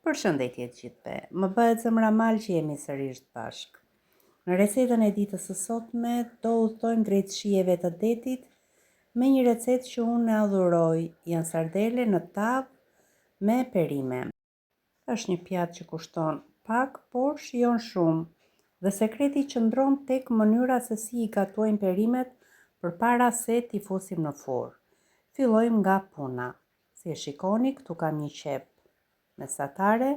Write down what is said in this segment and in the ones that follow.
Përshëndetje të gjithëve, më bëhet zemra mal që jemi sërish bashkë. Në recetën e ditës së sotme do udhtojmë drejt shijeve të detit me një recetë që unë e adhuroj, janë sardele në tavë me perime. Është një pjatë që kushton pak, por shijon shumë dhe sekreti qëndron tek mënyra se si I gatuajmë perimet përpara se t'i fusim në furrë. Fillojmë nga puna. Si e shikoni, këtu kam një qep mesatare,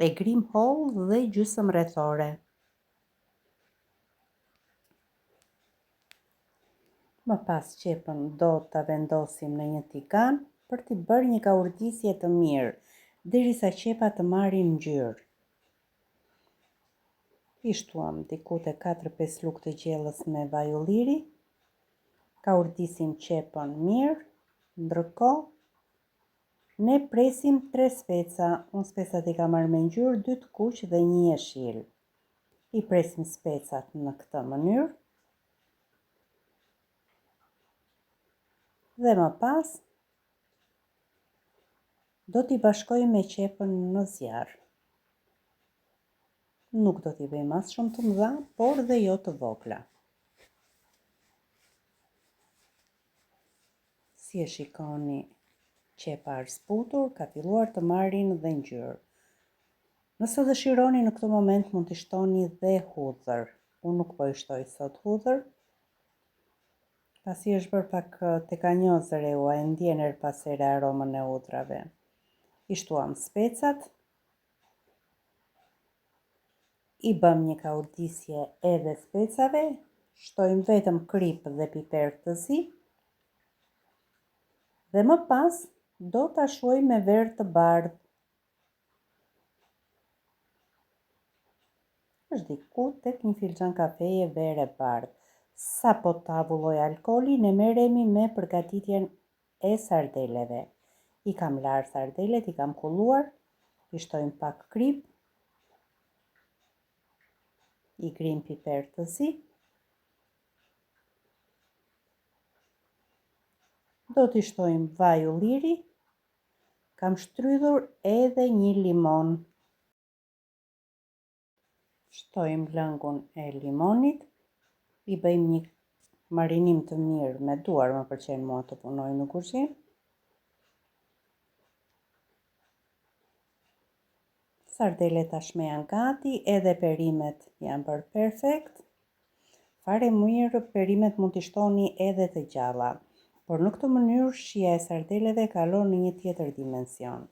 e grim holl dhe gjysmë rrethore. Më pas qepën do ta vendosim në një tigan për t'i bërë një kaurdisje të mirë, derisa qepat të marrin ngjyrë. I shtuam diku te 4-5 lugë të gjellës me vaj ulliri. Kaurdisim qepën mirë, ndërkohë ne presim 3 speca, unë specat I kam marrë me ngjyrë, 2 të kuq dhe 1 jeshil. I presim specat në këtë mënyrë. Dhe më pas, do t'i bashkojmë me qepën në zjarr. Nuk do t'i bëjmë as shumë të mëdha, por dhe jo të vogla. Si e shikoni, qepa është zbutur, ka filluar të marrin dhe ngjyrë. Nëse dëshironi në këtë moment mund t'i shtoni dhe hudhër. Unë nuk po I shtoj sot hudhër, pasi është bërë pak tekanjozër e ua, e ndjen her pas here aromën e hudhrave. I shtuam specat, I bëm një kaurdisje edhe specave, shtojmë vetëm krip dhe piper të zi, dhe më pas do ta shuaj me verë të bardhë. Është diku tek një filxhan kafeje verë e bardhë. Sa po tavulloj alkoli, ne merremi me përgatitjen e sardeleve. I kam larë sardelet, I kam kulluar, I shtojmë pak krip, I grim piper të zi. Do t'i shtojmë vaj ulliri, kam shtrydhur edhe 1 limon. Shtojmë lëngun e limonit, I bëjmë një marinim të mirë me duar, më pëlqen mua të punoj në kuzhinë. Sardelet tashme janë gati, edhe perimet janë bërë perfekt. Fare mirë, perimet mund t'i shtoni edhe të gjalla, por në këtë mënyrë shija e sardeleve kalon në një tjetër dimension.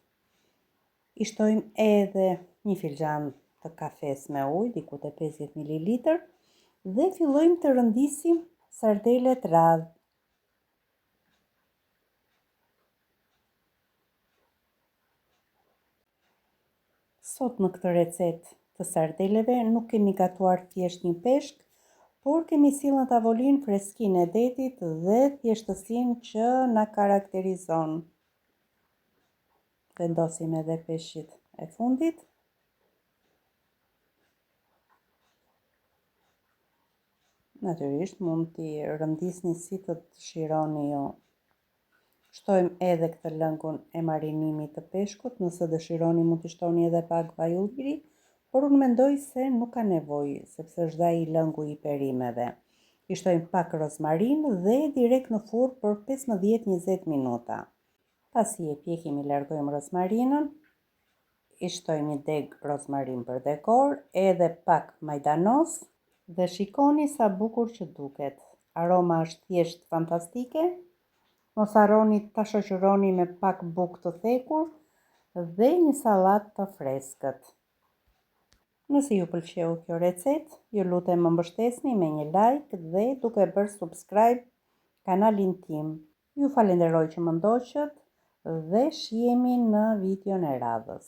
I shtojmë edhe një filxhan të kafes me ujë, diku te 50 ml, dhe fillojmë të rëndisim sardelet radh. Sot në këtë recetë të sardeleve nuk kemi gatuar thjesht një peshk, por kemi sjellë në tavolinë freskinë e detit dhe thjeshtësinë që na karakterizon. Vendosim edhe peshqit e fundit. Natyrisht mund t'i rëndisni si të dëshironi ju. Shtojmë edhe këtë lëngun e marinimit të peshkut, nëse dëshironi mund t'i shtoni edhe pak vaj ulliri, por unë mendoj se nuk ka nevojë, sepse është ai lëngu I perimeve. I shtojmë pak rozmarin dhe direkt në furrë për 15-20 minuta. Pasi e pjekim I largojmë rozmarinën, I shtojmë një deg rozmarin për dekor, edhe pak majdanos, dhe shikoni sa bukur që duket. Aroma është thjesht fantastike. Mos harroni ta shoqëroni me pak bukë të thekur dhe një sallatë të freskët. Nëse ju pëlqeu kjo recetë, ju lutem më mbështesni me një like dhe duke bërë subscribe kanalin tim. Ju falenderoj që më ndoqët dhe shihemi në videon e radhës.